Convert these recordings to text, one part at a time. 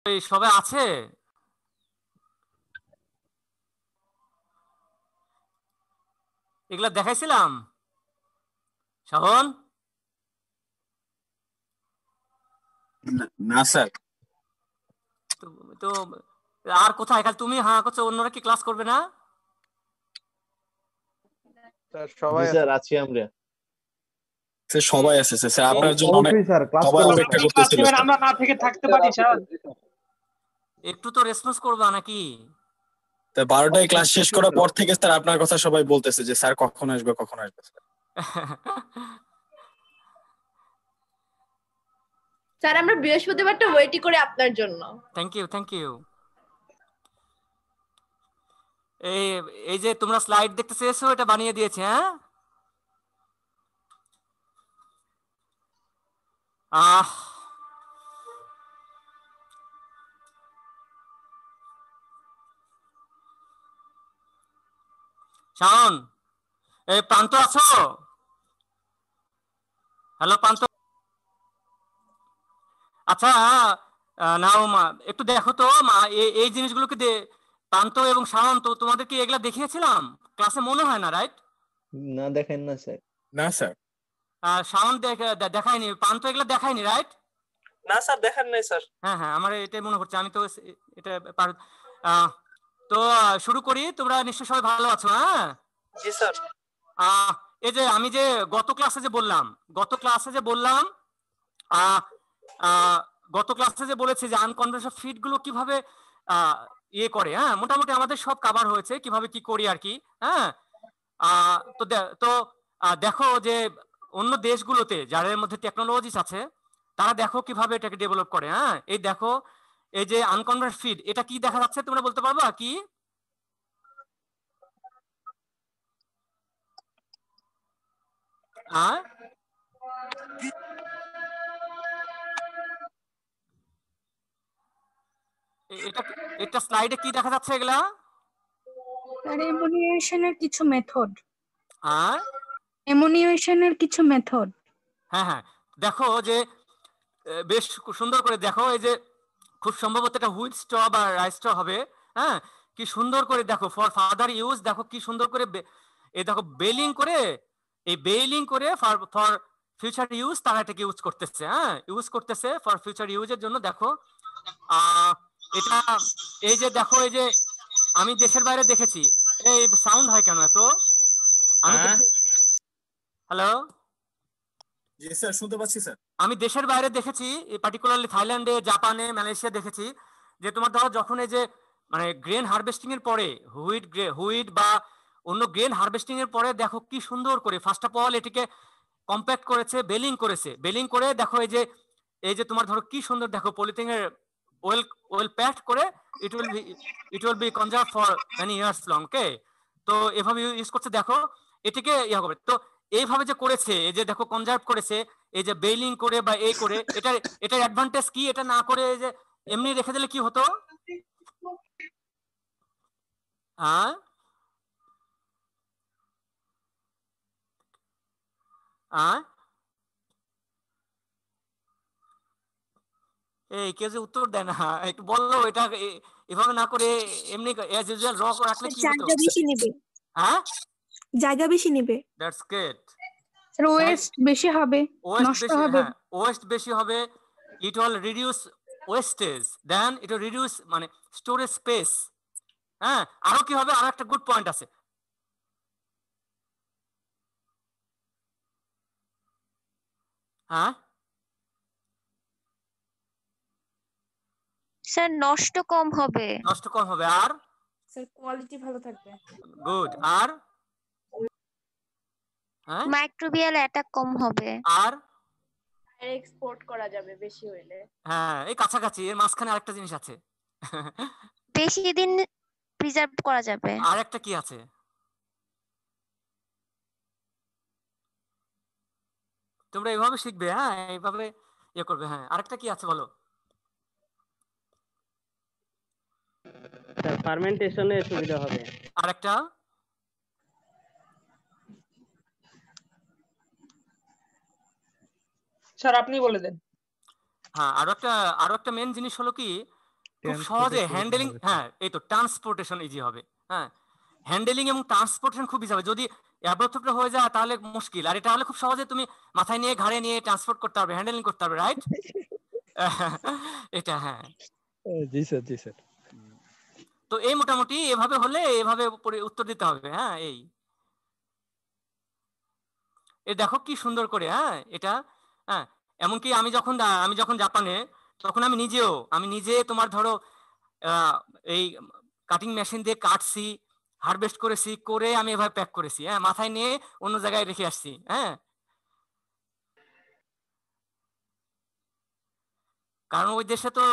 এই সবাই আছে? এগুলা দেখাইছিলাম শাওন? না স্যার। তো তো আর কোথায়? খালি তুমি হ্যাঁ করছো, অন্যরা কি ক্লাস করবে না? সবাই স্যার আছি আমরা। স্যার সবাই আছে স্যার। স্যার আপনার জন্য অনেক অবশ্যই স্যার, ক্লাস সবাই করবো অপেক্ষা স্যার। করতেছিল স্যার। আমরা না থেকে থাকতে পারি স্যার? একটু তো রেসপন্স করবা নাকি? তা 12টায় ক্লাস শেষ করার পর থেকে স্যার আপনার কথা সবাই বলতেছে যে স্যার কখন আসবে কখন আসবে স্যার। স্যার আমরা বৃহস্পতিবারটা ওয়েটই করে আপনার জন্য। Thank you, thank you. এই এই যে তোমরা স্লাইড দেখতে চেয়েছো, এটা বানিয়ে দিয়েছে। হ্যাঁ, আহ শাওন, এই প্রান্ত আছো? হ্যালো প্রান্ত। আচ্ছা, নাও মা একটু দেখো তো মা, এই জিনিসগুলোকে প্রান্ত এবং শাওন, তো তোমাদেরকে এগুলা দেখিয়েছিলাম ক্লাসে, মনে হয় না, রাইট? না দেখেন না স্যার। না স্যার। শাওন দেখায়নি, প্রান্ত এগুলা দেখায়নি, রাইট? না স্যার, দেখান নাই স্যার। হ্যাঁ হ্যাঁ, আমার এটাই মনে হচ্ছে, আমি তো এটা তো শুরু করি। তোমরা নিশ্চয়ই সবাই ভালো আছো? হ্যাঁ জি স্যার। এই যে আমি যে গত ক্লাসে যে বললাম, আহ, আহ, গত ক্লাসে যে বলেছি যে আনকনভেনশনাল ফিড গুলো কিভাবে ইয়ে করে। হ্যাঁ, মোটামুটি আমাদের সব কভার হয়েছে, কিভাবে কি করি আর কি। হ্যাঁ, তো দেখো যে অন্য দেশগুলোতে যাদের মধ্যে টেকনোলজিস আছে, তারা দেখো কিভাবে এটাকে ডেভেলপ করে। হ্যাঁ, এই দেখো, এই যে আনকনভেনশনাল ফিড, এটা কি দেখা যাচ্ছে তোমরা বলতে পারবা কি? হ্যাঁ, এটা এটা স্লাইডে কি দেখা যাচ্ছে এগুলা? এমোনিয়েশনের কিছু মেথড। হ্যাঁ, এমোনিয়েশনের কিছু মেথড। হ্যাঁ হ্যাঁ, দেখো যে বেশ সুন্দর করে দেখো, এই যে খুব সম্ভবত এটা হুইট স্ট্র বা রাইস স্ট্র হবে। হ্যাঁ, কি সুন্দর করে দেখো, ফর ফাদার ইউজ, দেখো কি সুন্দর করে এই দেখো বেলিং করে, এই বেলিং করে ফর ফর ফিউচার ইউজ তারা এটাকে ইউজ করতেছে। হ্যাঁ, ইউজ করতেছে ফর ফিউচার ইউজের জন্য। দেখো এটা, এই যে দেখো, এই যে আমি দেশের বাইরে দেখেছি। এই সাউন্ড হয় কেন এত? আমি হ্যালো, জি স্যার, শুনতে পাচ্ছি স্যার। আমি দেশের বাইরে দেখেছি, পার্টিকুলারলি থাইল্যান্ডে, জাপানে, মালয়েশিয়া দেখেছি যে তোমার ধরো যখন এই যে মানে গ্রেন হারভেস্টিং এর পরে, হুইট বা অন্য গ্রেন হারভেস্টিং এর পরে দেখো কি সুন্দর করে ফার্স্ট অফ অল এটিকে কম্প্যাক্ট করেছে, বেলিং করে দেখো, এই যে তোমার ধরো কি সুন্দর দেখো, পলিথিনের ওয়েল প্যাকড করে, it will be conserve for many years long. Okay, তো এভাবে ইউজ করছে। দেখো এটিকে ইয়া হবে তো, এইভাবে যে করেছে, এই যে দেখো কনজার্ভ করেছে, এই যে বেলিং করে বা এই করে, এটার অ্যাডভান্টেজ কি? এটা না করে এই যে এমনি রেখে দিলে কি হতো? হ্যাঁ, এই কেউ যে উত্তর দেয় না, একটু বললো এটা এভাবে না করে এমনি অ্যাজ ইউজুয়াল র রাখলে কি হতো? জায়গা বেশি নেবে। হ্যাঁ, জায়গা বেশি নেবে। That's great. ওয়েস্ট বেশি হবে, নষ্ট হবে। হ্যাঁ, ওয়েস্ট বেশি হবে। It will reduce wastage, then it will reduce মানে স্টোরেজ স্পেস। হ্যাঁ, আরো কি হবে? আরো একটা গুড পয়েন্ট আছে। হ্যাঁ স্যার, নষ্ট কম হবে। আর স্যার কোয়ালিটি ভালো থাকবে। গুড। আর হ্যাঁ, মাইক্রোবিয়াল অ্যাটাক কম হবে। আর এক্সপোর্ট করা যাবে বেশি হইলে। হ্যাঁ, এই কাছাকাছি, এর মাঝখানে আরেকটা জিনিস আছে। বেশি দিন প্রিজার্ভ করা যাবে। আর একটা কি আছে? তোমরা এইভাবে শিখবে। হ্যাঁ, এইভাবে ইয়ে করবে। হ্যাঁ, আরেকটা কি আছে বলো? স্যার, ফার্মেন্টেশনে সুবিধা হবে। আরেকটা? স্যার আপনি বলে দেন। হ্যাঁ, আরো একটা মেন জিনিস হলো কি, খুব সহজে হ্যান্ডেলিং, হ্যাঁ এই তো ট্রান্সপোর্টেশন ইজি হবে। হ্যাঁ, হ্যান্ডেলিং এবং ট্রান্সপোর্টেশন খুব ইজি হবে। যদি অ্যাব্রপ্ট হয়ে যায় তাহলে মুশকিল, আর এটা হলে খুব সহজে তুমি মাথায় নিয়ে ঘাড়ে নিয়ে ট্রান্সপোর্ট করতে পারবে, হ্যান্ডেলিং করতে পারবে, রাইট? এটা হ্যাঁ, জি স্যার, জি স্যার। তো এই মোটামুটি এভাবে হলে এভাবে উত্তর দিতে হবে। হ্যাঁ, এই দেখো কি সুন্দর করে, হ্যাঁ এটা, হ্যাঁ এমনকি আমি যখন জাপানে, তখন আমি নিজে তোমার ধরো এই কাটিং মেশিন দিয়ে কাটছি, হারভেস্ট করেছি, করে আমি এভাবে প্যাক করেছি, হ্যাঁ মাথায় নিয়ে অন্য জায়গায় রেখে আসছি। হ্যাঁ, কারণ ওই দেশে তো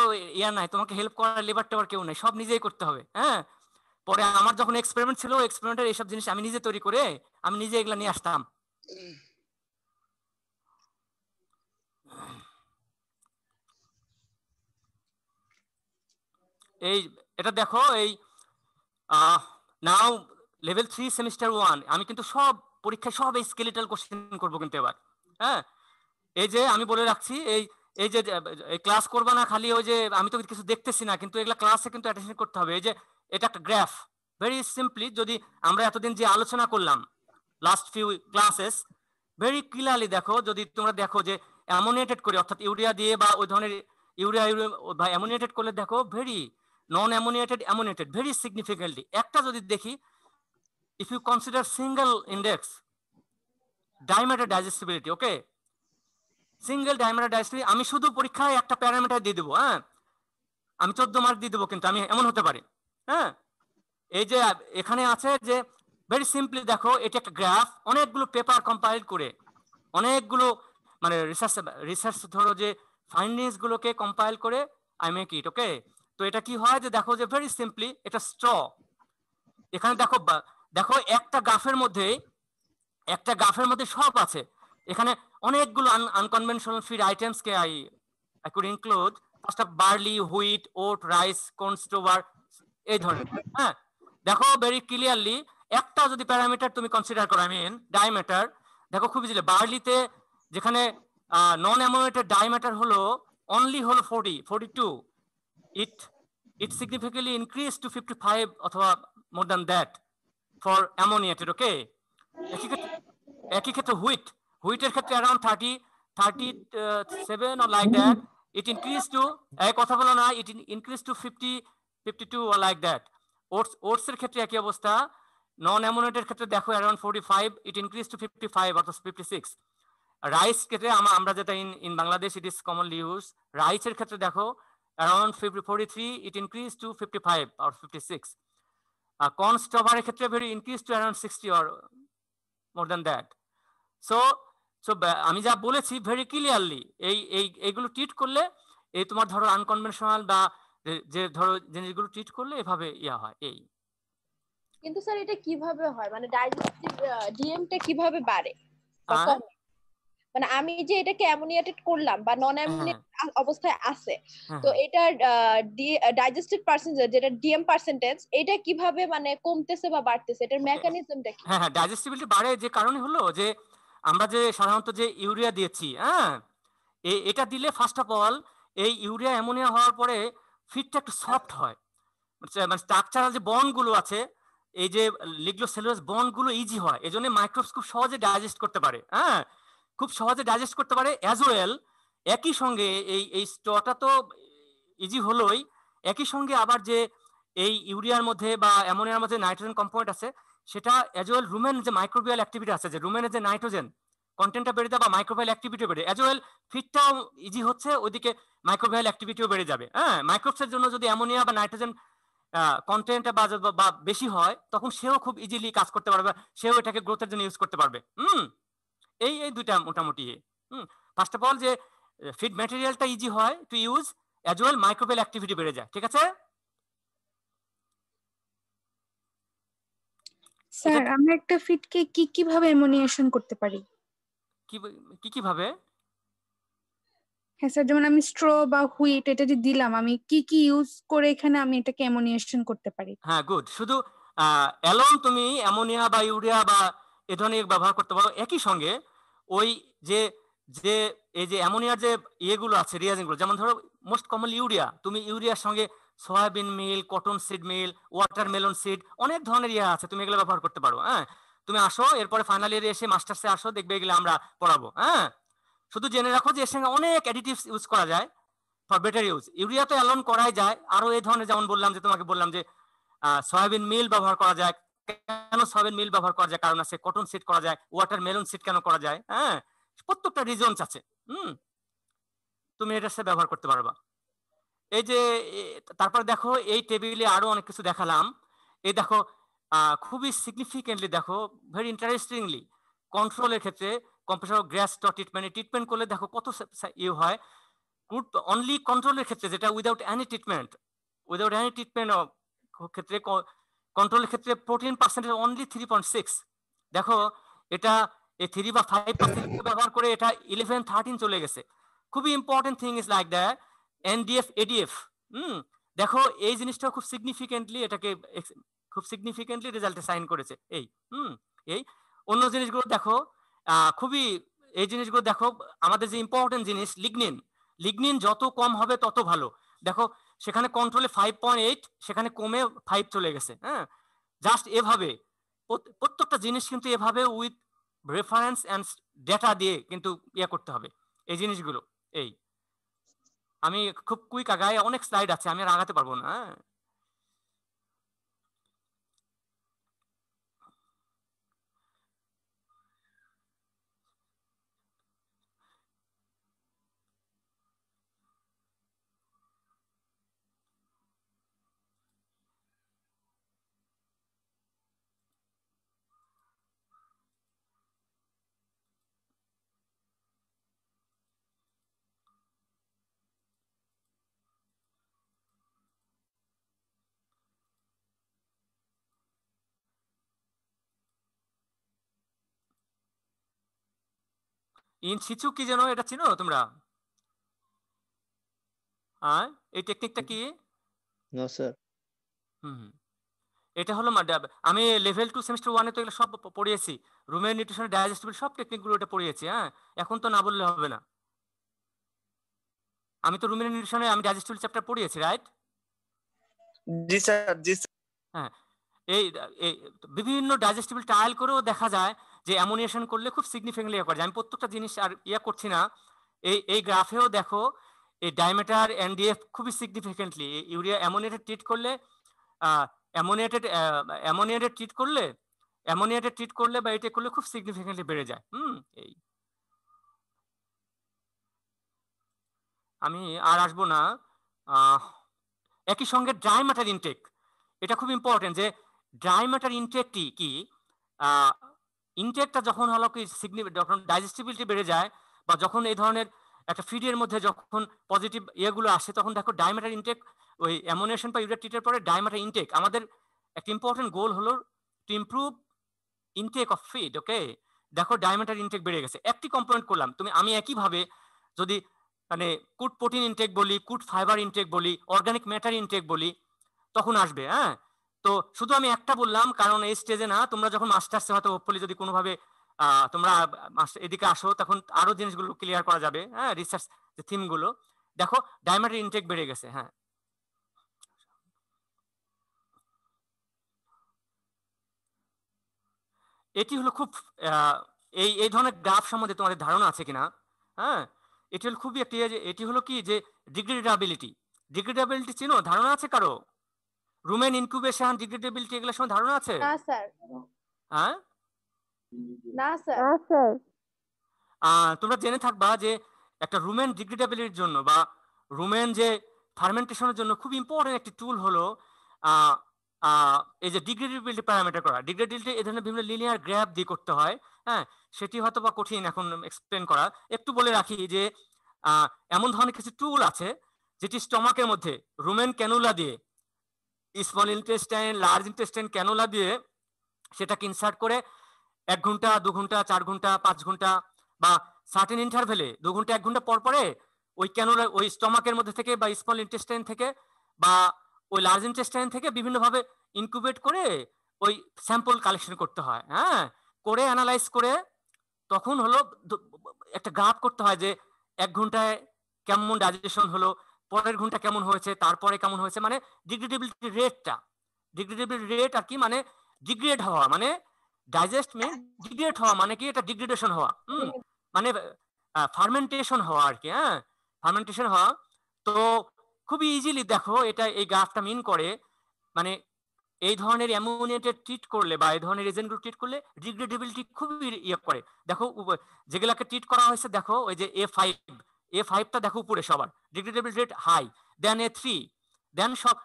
নাই, তোমাকে হেল্প করার লেবার টেবার কেউ নাই, সব নিজেই করতে হবে। হ্যাঁ, পরে আমার যখন এক্সপেরিমেন্ট ছিল, এক্সপেরিমেন্টের এইসব জিনিস আমি নিজে তৈরি করে আমি নিজে এগুলা নিয়ে আসতাম। এটা দেখো, নাও লেভেল 3 সেমিস্টার 1, আমি কিন্তু সব পরীক্ষায় সব এই স্কেলেটাল কোশ্চেন করবো কিন্তু এবার। হ্যাঁ, এই যে আমি বলে রাখছি, এই যে ক্লাস করবা না খালি ওই যে আমি তো কিছু দেখতেছি না, কিন্তু এগুলা ক্লাসে কিন্তু অ্যাটেনশন করতে হবে। এই যে এটা একটা গ্রাফ, ভেরি সিম্পলি যদি আমরা এতদিন যে আলোচনা করলাম last few classes, very clearly দেখো, যদি তোমরা দেখো যে অ্যামোনিয়েটেড করে, অর্থাৎ ইউরিয়া দিয়ে বা ওই ধরনের ইউরিয়া বা অ্যামোনিয়েটেড করলে দেখো very non ammoniated very significantly. একটা যদি দেখি, if you consider single index dry matter digestibility, okay, single dry matter digestibility, আমি শুধু পরীক্ষায় একটা প্যারামিটার দিয়ে দেবো, হ্যাঁ আমি 14 মার্ক দিয়ে দেবো, কিন্তু আমি এমন হতে পারি। হ্যাঁ, এই যে এখানে আছে যে ভেরি সিম্পলি দেখো, এটা একটা গ্রাফ, অনেকগুলো পেপার কম্পাইল করে, অনেকগুলো মানে রিসার্চ ধরো যে ফাইন্ডিংস গুলোকে কম্পাইল করে আই মেক ইট, ওকে। তো এটা কি হয় যে দেখো যে ভেরি সিম্পলি এটা স্ট্র, এখানে দেখো একটা গ্রাফের মধ্যে সব আছে। এখানে অনেকগুলো আনকনভেনশনাল ফিড আইটেমস কে I could include, first of barley, wheat, oat, rice, corn, stover, এই ধরনের। হ্যাঁ, দেখো ভেরি ক্লিয়ারলি একটা যদি প্যারামিটার তুমি কনসিডার করো, ডায়ামিটার, দেখো খুব ইজিলি বার্লিতে যেখানে নন অ্যামোনিয়েটেড ডায়ামিটার হলো অনলি হলো 42, it significantly increased to 55 অথবা more than that for ammoniated, okay। একই ক্ষেত্রে হুইটের ক্ষেত্রে around 37 or like that, it increased to, কথা বলো না, it increased to 52 or like that। Oats এর ক্ষেত্রে একই অবস্থা, নন অ্যামোনিয়েটেড ক্ষেত্রে দেখো around 45, it increased to 55 অথবা 56। রাইস ক্ষেত্রে আমরা যেটা in Bangladesh it is commonly use, রাইসের ক্ষেত্রে দেখো around 43, it increased to 55 or 56। Corn স্টোভারের ক্ষেত্রে very increased to around 60 or more than that। so আমি যা বলেছি ভেরি ক্লিয়ারলি এইগুলো ট্রিট করলে, এই তোমার ধরো আনকনভেনশনাল বা যে ধরো জিনিসগুলো ট্রিট করলে এভাবে হয়। কিন্তু স্যার এটা কিভাবে হয়, মানে ডাইজেস্টিভ ডিএমটা কিভাবে বাড়ে বা আর কমে? মানে আমি যে এটাকে অ্যামোনিয়েটেড করলাম বা নন অ্যামোনিয়েটেড অবস্থায় আছে, তো এটার ডাইজেস্টিভ পার্সেন্টেজ যেটা ডিএম পার্সেন্টেজ, এটা কিভাবে মানে কমতেছে বা বাড়তেছে, এটার মেকানিজমটা কি? হ্যাঁ, ডাইজেস্টিবিলিটি বাড়ে যে কারণে হলো যে আমরা যে সাধারণত যে ইউরিয়া দিয়েছি, হ্যাঁ এটা দিলে ফার্স্ট অফ অল এই ইউরিয়া অ্যামোনিয়া হওয়ার পরে ফিডটা একটু সফট হয়, মানে স্ট্রাকচারাল যে বন্ড গুলো আছে, এই যে লিগ্লোসেলুলাস বন্ড গুলো ইজি হয়, এজন্য মাইক্রোবস খুব সহজে ডাইজেস্ট করতে পারে। হ্যাঁ, খুব সহজে ডাইজেস্ট করতে পারে অ্যাজ ওয়েল। একই সঙ্গে এই স্টটা তো ইজি হলোই, একই সঙ্গে আবার যে এই ইউরিয়ার মধ্যে বা অ্যামোনিয়ার মধ্যে নাইট্রোজেন কম্পাউন্ড আছে, সেটা অ্যাজ ওয়েল রুমেন যে মাইক্রোবিয়াল অ্যাক্টিভিটি আছে, যে রুমেনের যে নাইট্রোজেন কন্টেন্টটা বেড়ে যাবে বা মাইক্রোবিয়াল অ্যাক্টিভিটিও বেড়ে, অ্যাজ ওয়েল ফিডটাও ইজি হচ্ছে, ওইদিকে মাইক্রোবিয়াল অ্যাক্টিভিটিও বেড়ে যাবে। হ্যাঁ, মাইক্রোবসের জন্য যদি অ্যামোনিয়া বা নাইট্রোজেন কন্টেন্ট বা বেশি হয়, তখন সেও খুব ইজিলি কাজ করতে পারবে, সেও এটাকে গ্রোথের জন্য ইউজ করতে পারবে। এই দুইটা মোটামুটি। ফার্স্ট অফ অল যে ফিড ম্যাটেরিয়ালটা ইজি হয় two use, as well microbial activity বেড়ে যায়। ঠিক আছে স্যার, আমরা একটা ফিডকে কিভাবে অ্যামোনিয়েশন করতে পারি? কিভাবে? হ্যাঁ স্যার, যেমন আমি স্ট্র বা হুইট এটা যে দিলাম, আমি কি ইউজ করে এখানে আমি এটাকে অ্যামোনিয়েশন করতে পারি? হ্যাঁ, গুড। শুধু অ্যালোন তুমি অ্যামোনিয়া বা ইউরিয়া বা এ ধরনের ব্যবহার করতে পারো। একই সঙ্গে ওই যে এই যে অ্যামোনিয়ার যে ইয়েগুলো আছে, রিয়াজেন্টগুলো, যেমন ধরো মোস্ট কমন ইউরিয়া, তুমি ইউরিয়ার সঙ্গে সয়াবিন মিল, কটন সিড মিল, ওয়াটারমেলন সিড, অনেক ধরনের ইয়ে আছে, তুমি এগুলো ব্যবহার করতে পারো। হ্যাঁ, তুমি আসো এরপরে ফাইনাল ইয়ারে এসে মাস্টার্সে আসো, দেখবে এগুলো আমরা পড়াবো। হ্যাঁ, শুধু জেনে রাখো যে এর সঙ্গে অনেক অ্যাডিটিভস ইউজ করা যায় ফর বেটার ইউজ। ইউরিয়া তো অ্যালোন করাই যায়, আরো এই ধরনের যেমন বললাম যে তোমাকে বললাম যে সয়াবিন মিল ব্যবহার করা যায়। কেন সয়াবিন মিল ব্যবহার করা যায়? কারণ আছে। কটন সিড করা যায়, ওয়াটারমেলন সিড কেন করা যায়? হ্যাঁ, প্রত্যেকটা রিজনস আছে। তুমি এটা সে ব্যবহার করতে পারবা। এই যে তারপর দেখো এই টেবিলে আরো অনেক কিছু দেখালাম। এই দেখো খুবই সিগনিফিকেন্টলি দেখো, ভেরি ইন্টারেস্টিংলি কন্ট্রোলের ক্ষেত্রে কম্প্রেসর গ্যাস ট্রিটমেন্ট করলে দেখো কত ইয়ে হয়। অনলি কন্ট্রোলের ক্ষেত্রে যেটা উইদাউট এনি ট্রিটমেন্ট ক্ষেত্রে, কন্ট্রোলের ক্ষেত্রে প্রোটিন পার্সেন্টেজ অনলি 3.6। দেখো এটা 3 বা 5% ব্যবহার করে এটা 11-13 চলে গেছে। খুবই important thing is like that NDF ADF. দেখো এই জিনিসটা খুব সিগনিফিকেন্টলি এটাকে খুব সিগনিফিকেন্টলি রেজাল্টে সাইন করেছে। এই অন্য জিনিসগুলো দেখো খুবই, এই জিনিসগুলো দেখো আমাদের যে ইম্পর্টেন্ট জিনিস লিগনিন যত কম হবে তত ভালো। দেখো সেখানে কন্ট্রোলে 5.8, সেখানে কমে 5 চলে গেছে। হ্যাঁ, জাস্ট এভাবে প্রত্যেকটা জিনিস কিন্তু এভাবে উইথ রেফারেন্স এন্ড ডেটা দিয়ে কিন্তু ইয়ে করতে হবে এই জিনিসগুলো। এই আমি খুব কুইক আগায়, অনেক স্লাইড আছে, আমি আর আগাতে পারবো না। ইন সিচু কি যেন, এটা চিনো তোমরা? হ্যাঁ, এই টেকনিকটা কি? No sir. এটা হলো আমি লেভেল 2 সেমিস্টার 1 এ তো এগুলো সব পড়িয়েছি, রুমের নিউট্রিশন, ডাইজেস্টিবল সব টেকনিকগুলো এটা পড়িয়েছি। হ্যাঁ, এখন তো না বললে হবে না। আমি তো রুমের নিউট্রিশনে আমি ডাইজেস্টিবল চ্যাপ্টার পড়িয়েছি, রাইট? জি স্যার, জি স্যার। হ্যাঁ, এই বিভিন্ন ডাইজেস্টিবল ট্রায়াল করেও দেখা যায় যে অ্যামোনিয়েশন করলে খুব সিগনিফিকেন্টলি ইয়ে করা যায়। আমি প্রত্যেকটা জিনিস আর ইয়ে করছি না। এই গ্রাফেও দেখো এই ডাইমেটার এনডিএফ খুবই সিগনিফিকেন্টলি, ইউরিয়া অ্যামোনিয়েটেড ট্রিট করলে অ্যামোনিয়েটেড ট্রিট করলে বা এটা করলে খুব সিগনিফিকেন্টলি বেড়ে যায়। এই আমি আর আসবো না। একই সঙ্গে ড্রাই ম্যাটার ইনটেক, এটা খুব ইম্পর্টেন্ট যে ড্রাই ম্যাটার ইনটেকটি কি, ইনটেকটা যখন হলো কি যখন ডাইজেস্টিবিলিটি বেড়ে যায় বা যখন এই ধরনের একটা ফিডের মধ্যে যখন পজিটিভ ইয়েগুলো আসে, তখন দেখো ড্রাই ম্যাটার ইনটেক, ওই অ্যামোনিয়েশন বা ইউরিয়া ট্রিটের পরে ড্রাই ম্যাটার ইনটেক, আমাদের একটা ইম্পর্টেন্ট গোল হলো to improve intake of feed. Okay, দেখো ড্রাই ম্যাটার ইনটেক বেড়ে গেছে। একটি কম্পোনেন্ট করলাম, আমি একইভাবে যদি মানে কুড প্রোটিন ইনটেক বলি, কুড ফাইবার ইনটেক বলি, অর্গানিক ম্যাটার ইনটেক বলি, তখন আসবে। হ্যাঁ, তো শুধু আমি একটা বললাম কারণ এই স্টেজে না, তোমরা যখন মাস্টার্সে হয়তো হোপফুলি যদি কোনোভাবে তোমরা এদিকে আসো তখন আরো জিনিসগুলো ক্লিয়ার করা যাবে। হ্যাঁ, রিসার্চ যে থিমগুলো দেখো ডাইমেটার ইনটেক বেড়ে গেছে। হ্যাঁ, এটি হলো খুব এই ধরনের গ্রাফ সম্বন্ধে তোমাদের ধারণা আছে কিনা? হ্যাঁ, এটি হলো খুবই একটি, এটি হলো কি যে ডিগ্রেডেবিলিটি চিনো? ধারণা আছে কারো? রুমেন ইনকিউবেশন, ডিগ্রেডেবিলিটি এগুলোর সময় ধারণা আছে? না স্যার। হ্যাঁ, না স্যার। তোমরা জেনে থাকবা যে একটা রুমেন ডিগ্রেডেবিলিটির জন্য বা রুমেন যে ফার্মেন্টেশনের জন্য খুব ইম্পর্টেন্ট একটি টুল হলো এই যে ডিগ্রেডেবিলিটি প্যারামিটার করা। ডিগ্রেডেবিলিটি এই ধরনের বিভিন্ন লিনিয়ার গ্রাফ দিয়ে করতে হয়। হ্যাঁ, সেটি হয়তো বা কঠিন এখন এক্সপ্লেন করা। একটু বলে রাখি যে এমন ধরনের কিছু টুল আছে যেটি স্টমাকের মধ্যে রুমেন ক্যানুলা দিয়ে, small intestine, large intestine cannula দিয়ে সেটাকে ইনসার্ট করে 1 ঘন্টা, 2 ঘন্টা, 4 ঘন্টা, 5 ঘন্টা বা সার্টেন ইন্টারভেলে 2 ঘন্টা, 1 ঘন্টা পর পরে ওই ক্যানুলা ওই স্টমাকের মধ্যে থেকে বা স্মল ইন্টেস্টাইন থেকে বা ওই লার্জ ইন্টেস্টাইন থেকে বিভিন্নভাবে ইনকিউবেট করে ওই স্যাম্পল কালেকশন করতে হয়। হ্যাঁ, করে অ্যানালাইজ করে তখন হলো একটা গ্রাফ করতে হয় যে 1 ঘন্টায় কেমন ডাইজেশন হলো, পরের ঘন্টা কেমন হয়েছে, তারপরে কেমন হয়েছে, মানে ডিগ্রেডেবিলিটি রেটটা, ডিগ্রেডেবিলিটি রেট আর কি, মানে ডিগ্রেড হওয়া, মানে ডাইজেস্ট মিন ডিগ্রেড হওয়া, মানে কি এটা ডিগ্রেডেশন হওয়া, মানে ফার্মেন্টেশন হওয়া আর কি, হ্যাঁ, ফার্মেন্টেশন হওয়া। তো খুবই ইজিলি দেখো এটা, এই গ্রাফটা মিন করে মানে এই ধরনের অ্যামোনিয়াকে ট্রিট করলে বা এই ধরনের এজেন্টগুলো ট্রিট করলে ডিগ্রেডেবিলিটি খুবই ইয়ে করে। দেখো যেগুলাকে ট্রিট করা হয়েছে, দেখো ওই যে A5টা দেখো উপরে সবার ডিগ্রেডেবিলিটি রেট হাই, দেন A3, দেন সব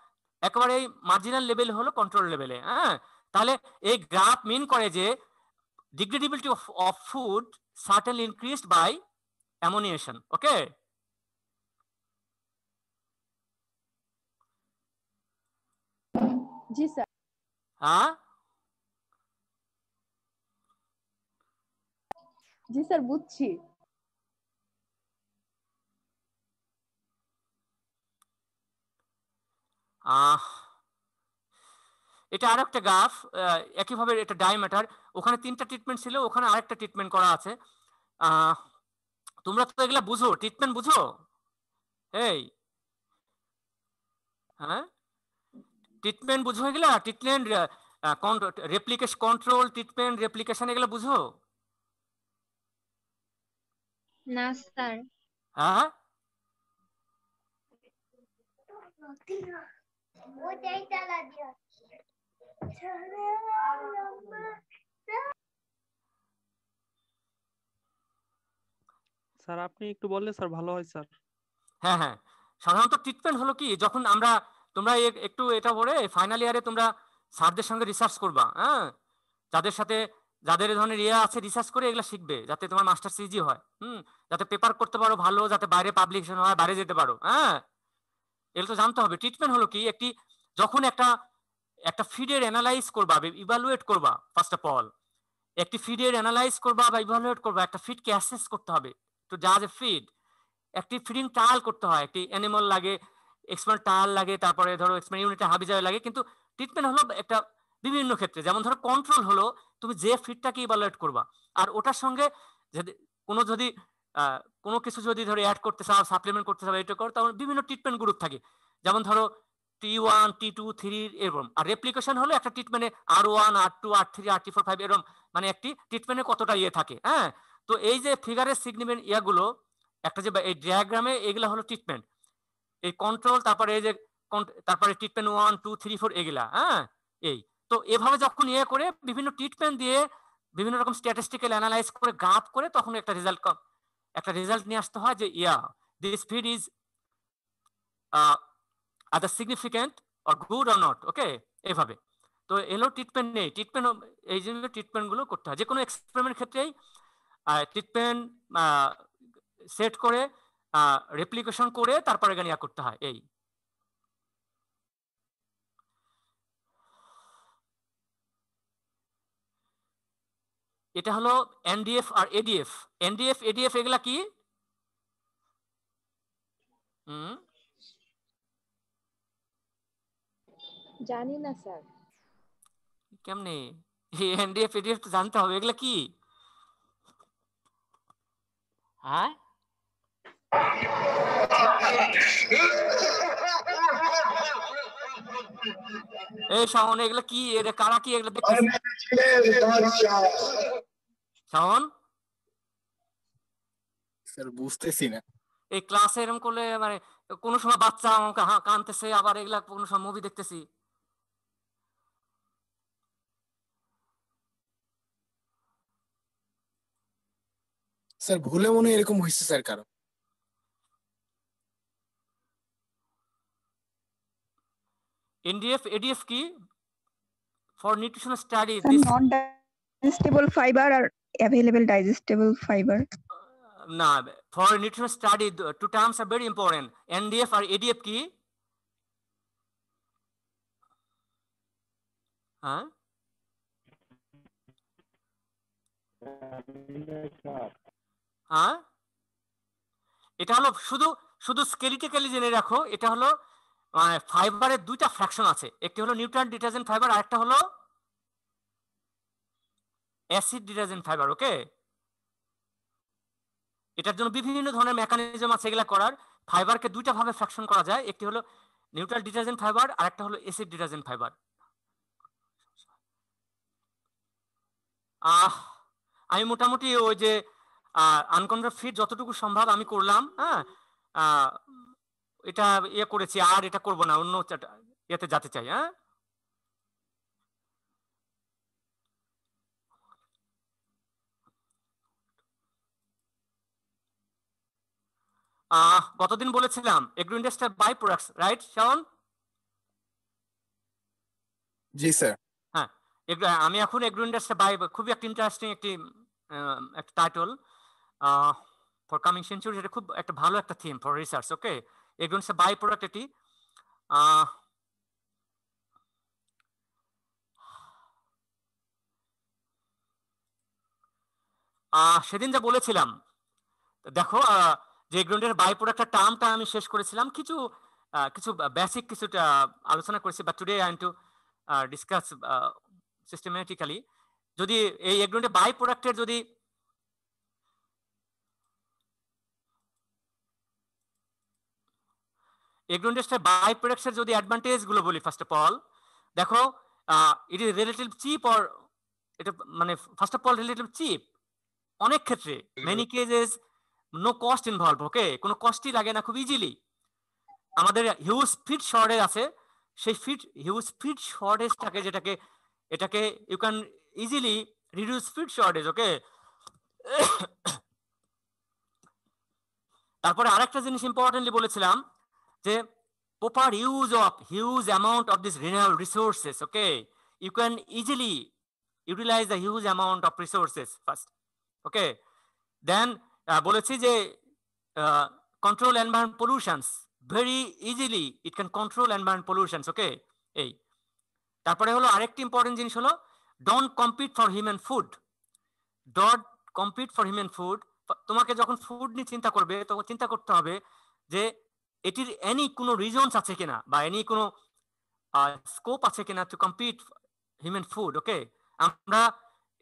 একেবারে মার্জিনাল লেভেল হলো কন্ট্রোল লেভেলে, হ্যাঁ। তাহলে এই গ্রাফ মিন করে যে degradability of food certainly increased by ammoniation. Okay, জি স্যার। হ্যাঁ জি স্যার, বুঝছি। এটা আরেকটা গ্রাফ, একইভাবে এটা ডায়ামিটার, ওখানে 3টা ট্রিটমেন্ট ছিল, ওখানে আরেকটা ট্রিটমেন্ট করা আছে। তোমরা তো এগুলা বুঝো, ট্রিটমেন্ট বুঝো? এই হ্যাঁ, ট্রিটমেন্ট বুঝো এগুলা? Treatment replication control, treatment replication, এগুলা বুঝো? না স্যার। হ্যাঁ, স্যার আপনি একটু বললে স্যার ভালো হয় স্যার। হ্যাঁ হ্যাঁ, সাধারণত ট্রিটমেন্ট হলো কি, যখন আমরা তোমরা একটু এটা পড়ে ফাইনাল ইয়ারে তোমরা স্যারদের সঙ্গে রিসার্চ করবা, হ্যাঁ, যাদের সাথে যাদের এই ধরনের ইয়ে আছে রিসার্চ করে এগুলো শিখবে, যাতে তোমার মাস্টার্স ইজি হয়, যাতে পেপার করতে পারো ভালো, যাতে বাইরে পাবলিকেশন হয়, বাইরে যেতে পারো, হ্যাঁ, এগুলো তো জানতে হবে। ট্রিটমেন্ট হলো কি, যখন একটা ফিডের অ্যানালাইজ করবা, ইভালুয়েট করবা, ফার্স্ট অফ অল একটি ফিডের অ্যানালাইজ করবা বা ইভালুয়েট করবা, একটা ফিডকে অ্যাসেস করতে হবে, টু জাজ এ ফিড। একটি ফিডিং ট্রায়াল করতে হয়, একটি অ্যানিমাল লাগে, এক্সপার্ট ট্রায়াল লাগে, তারপরে ধরো এক্সপার্ট ইউনিটে হাবিজাবি লাগে। কিন্তু ট্রিটমেন্ট হলো একটা বিভিন্ন ক্ষেত্রে, যেমন ধরো কন্ট্রোল হলো তুমি যে ফিডটাকে ইভালুয়েট করবা, আর ওটার সঙ্গে যদি কোনো কিছু যদি ধরো অ্যাড করতে চাও, সাপ্লিমেন্ট করতে চাও, এটা করো, তখন বিভিন্ন ট্রিটমেন্ট গ্রুপ থাকে, যেমন ধরো T1, T2, 3 এরকম। আর রেপ্লিকেশন হলো একটা ট্রিটমেন্টে R1, R2, R3, R4, 5 এরকম, মানে একটি ট্রিটমেন্টে কতটা ইয়ে থাকে, হ্যাঁ। তো এই যে ফিগারের সিগনিফিকেন্ট ইয়াগুলো, একটা যে এই ডায়াগ্রামে, এগুলা হলো ট্রিটমেন্ট, এই কন্ট্রোল, তারপরে এই যে তারপরে ট্রিটমেন্ট 1, 2, 3, 4 এগুলা, হ্যাঁ। এই তো এভাবে যখন ইয়ে করে বিভিন্ন ট্রিটমেন্ট দিয়ে বিভিন্ন রকম স্ট্যাটিস্টিক্যাল অ্যানালাইজ করে গ্রাফ করে, তখন একটা রেজাল্ট নিয়ে আসতে হয় যে this feed is other significant or good or not. Okay, এইভাবে। তো এলো ট্রিটমেন্ট নেই, ট্রিটমেন্ট এই জন্য ট্রিটমেন্টগুলো করতে হয় যে কোনো এক্সপেরিমেন্ট ক্ষেত্রেই, ট্রিটমেন্ট সেট করে রেপ্লিকেশন করে তারপরে গানিয়া করতে হয়। এই এটা হলো এনডিএফ আর এডিএফ। এনডিএফ এডিএফ এগুলা কি? জানি না স্যার। কেমনে? এনডিএফ এডিএফ তো জানতে হবে, এগুলা কি? হ্যাঁ, এই শাওন এগুলা কি? এটা কারা কি এগুলা দেখতেছে? শাওন, স্যার বুঝতেছি না। এই ক্লাসে এরকম করলে মানে কোনো সময় বাচ্চা আমাকে কানতেছে, আবার এগুলা কোনো সময় মুভি দেখতেছি। স্যার ভুলে মনে হয় এরকম হয়েছে স্যার কারো। এনডিএফ এডিএফ কি? ফর নিউট্রিশনাল স্টাডি Sir, দিস। non-digestible fiber or available digestible fiber. না, for nutritional study two terms are very important. NDF আর এডিএফ কি? হ্যাঁ, হ্যাঁ, এটা হলো শুধু স্কেলিটিক্যালি জেনে রাখো, এটা হলো ফাইবারের দুইটা ফ্র্যাকশন আছে, একটি হলো নিউট্রাল ডিটারজেন্ট ফাইবার, আর একটা হলো অ্যাসিড ডিটারজেন্ট ফাইবার। ওকে, এটার জন্য বিভিন্ন ধরনের মেকানিজম আছে এগুলা করার, ফাইবারকে দুইটা ভাবে ফ্র্যাকশন করা যায়, একটি হলো নিউট্রাল ডিটারজেন্ট ফাইবার আর একটা হলো অ্যাসিড ডিটারজেন্ট ফাইবার। আমি মোটামুটি ওই যে আনকন্ট্রোল ফিট যতটুকু সম্ভব আমি করলাম, হ্যাঁ এটা ইয়ে করেছি, আর এটা করব না, অন্য ইয়েতে যেতে চাই। হ্যাঁ গতদিন বলেছিলাম agro industrial by products, right Shaon? জি স্যার। হ্যাঁ, আমি এখন এগ্রো ইন্ডাস্ট্রিয়াল বাই, খুবই একটা ইন্টারেস্টিং একটি টাইটেল ফর কামিং সেঞ্চুরি, এটা খুব একটা ভালো একটা theme for research. Okay, agro industrial by product এটি। সেদিন যা বলেছিলাম দেখো, যে এগ্রো বাই প্রোডাক্টের টার্মটা আমি শেষ করেছিলাম, কিছু কিছু বেসিক কিছুটা আলোচনা করেছি, but today I am to discuss systematically. যদি এই এগ্রো বাই প্রোডাক্টের যদি এগ্রো ইন্ডাস্ট্রিয়াল বাই প্রোডাক্টসের যদি অ্যাডভান্টেজ গুলো বলি, ফার্স্ট অফ অল দেখো it is relative cheap, or এটা মানে first of all relative cheap অনেক ক্ষেত্রে, many cases no cost involve. Okay, কোনো কস্টই লাগে না, খুব ইজিলি। আমাদের হিউজ ফিড শর্টেজ আছে, সেই হিউজ ফিড শর্টেজটাকে এটাকে you can easily reduce feed shortage. Okay, তারপরে আরেকটা জিনিস ইম্পর্টেন্টলি বলেছিলাম যে proper use of huge amount of this renewable resources. Okay, you can easily utilize the huge amount of resources first. Okay, then বলেছি যে control environment pollutions, very easily it can control environment pollutions. Okay, এই তারপরে হলো আরেকটি important জিনিস হলো don't compete for human food, ডট compete for human food. তোমাকে যখন ফুড নিয়ে চিন্তা করবে তখন চিন্তা করতে হবে যে এটির এনি কোনো রিজনস আছে কিনা, বা এনি কোনো স্কোপ আছে কিনা টু কম্পিট হিউম্যান ফুড। ওকে, আমরা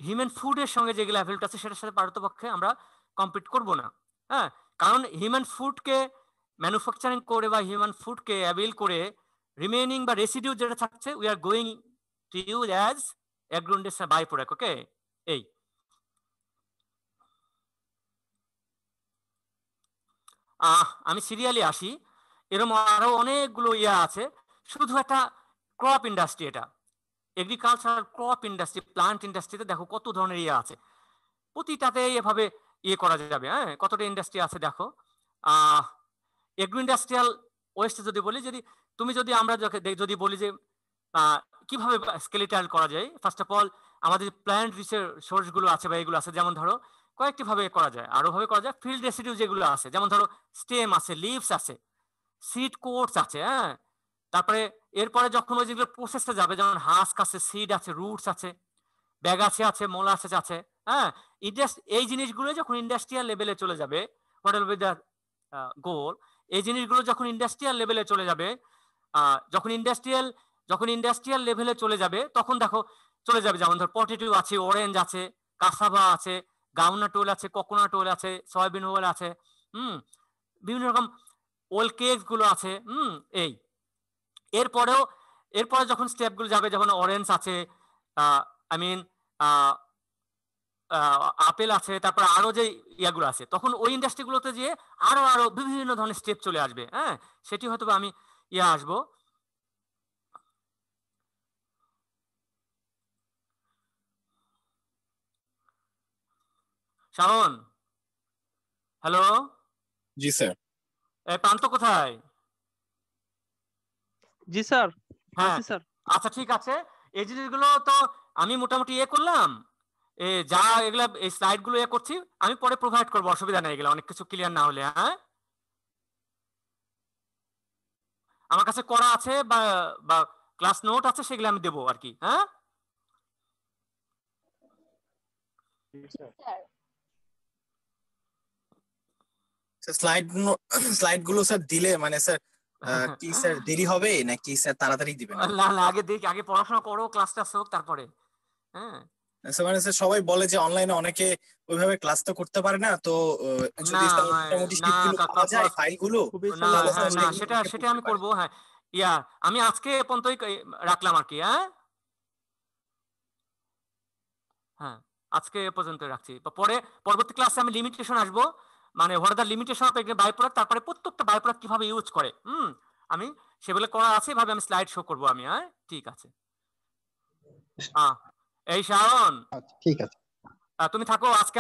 হিউম্যান ফুডের সঙ্গে যেগুলো অ্যাভেলেবল আছে সেটার সাথে পারতপক্ষে আমরা কম্পিট করব না। হ্যাঁ, কারণ হিউম্যান ফুডকে ম্যানুফ্যাকচারিং করে বা হিউম্যান ফুডকে অ্যাভেল করে রিমেইনিং বা রেসিডিউ যেটা থাকছে, we are going to use as agro industrial by product. Okay, এই আমি সিরিয়ালি আসি, এরকম আরো অনেকগুলো ইয়া আছে। শুধু একটা ক্রপ ইন্ডাস্ট্রি, এটা এগ্রিকালচার ক্রপ ইন্ডাস্ট্রি, প্লান্ট ইন্ডাস্ট্রিতে দেখো কত ধরনের ইয়ে আছে, প্রতিটাতে এভাবে ইয়ে করা যাবে। হ্যাঁ, কতটা ইন্ডাস্ট্রি আছে দেখো। এগ্রো ইন্ডাস্ট্রিয়াল ওয়েস্ট যদি বলি, যদি আমরা যদি বলি যে কিভাবে স্কেলেটাল করা যায়, ফার্স্ট অফ অল আমাদের প্ল্যান্ট রিসোর্স গুলো আছে বা এগুলো আছে, যেমন ধরো কয়েকটি ভাবে করা যায়, আরো ভাবে করা যায়। ফিল্ড রেসিডিউ যেগুলো আছে, যেমন ধরো স্টেম আছে, লিভস আছে, সিড কোটস আছে। হ্যাঁ, তারপরে এরপরে যখন ওই যেগুলো প্রসেসে যাবে, যেমন হাস্ক আছে, সিড আছে, রুটস আছে, ব্যাগাছে আছে, মোলাসেস আছে। হ্যাঁ, এই জিনিসগুলো যখন ইন্ডাস্ট্রিয়াল লেভেলে চলে যাবে, হোয়াট উইল বি দ্য গোল, এই জিনিসগুলো যখন ইন্ডাস্ট্রিয়াল লেভেলে চলে যাবে, যখন ইন্ডাস্ট্রিয়াল লেভেলে চলে যাবে তখন দেখো চলে যাবে, যেমন ধর পটেটো আছে, অরেঞ্জ আছে, কাসাভা আছে, গাউনাট ওয়েল আছে, কোকোনাট ওয়েল আছে, সয়াবিন ওয়েল আছে, বিভিন্ন রকম ওয়েল কেক গুলো আছে। এরপরে যখন স্টেপ গুলো যাবে, যখন অরেঞ্জ আছে, আই মিন আপেল আছে, তারপর আরো যে ইয়াগুলো আছে, তখন ওই ইন্ডাস্ট্রি গুলোতে যে আরো বিভিন্ন ধরনের স্টেপ চলে আসবে। হ্যাঁ, সেটি হয়তো আমি আসবো। শাওন, হ্যালো। জি স্যার। প্রান্ত কোথায়? জি স্যার, হ্যাঁ স্যার। আচ্ছা ঠিক আছে, এই জিনিসগুলো তো আমি মোটামুটি করলাম, যা এগুলা এই স্লাইড গুলো করছি, আমি পরে প্রোভাইড করবো, অসুবিধা নেই, এগুলো অনেক কিছু ক্লিয়ার না হলে। হ্যাঁ, আমার কাছে করা আছে বা ক্লাস নোট আছে, সেগুলো আমি দেবো আর কি। হ্যাঁ, স্লাইড গুলো স্যার দিলে মানে স্যার কি স্যার দেরি হবে নাকি স্যার তাড়াতাড়ি দিবেন? না আগে পড়াশোনা করো, ক্লাসটা হোক তারপরে। হ্যাঁ, মানে স্যার সবাই বলে যে অনলাইনে অনেকে ওইভাবে ক্লাস তো করতে পারে না, তো যদি না স্যার হ্যাঁ, মোটামুটি না শীটগুলো পাওয়া যায় কাকা, ফাইলগুলো, খুবই না তাহলে হ্যাঁ স্যার না সেগুলো সেটা দেখে সেটা পড়তে আমি পারি। করব হ্যাঁ। আমি আজকে এ পর্যন্তই রাখলাম আর কি। হ্যাঁ হ্যাঁ আজকে এ পর্যন্ত রাখছি। পরে পরবর্তী ক্লাসে আমি লিমিটেশন আসবো, মানে what the limitation of by product, তারপরে প্রত্যেকটা বাই প্রোডাক্ট কিভাবে ইউজ করে আমি সেগুলো করা আছে, এভাবে আমি স্লাইড শো করবো আমি। হ্যাঁ ঠিক আছে। এই শাওন, আচ্ছা ঠিক আছে। তুমি থাকো, আজকে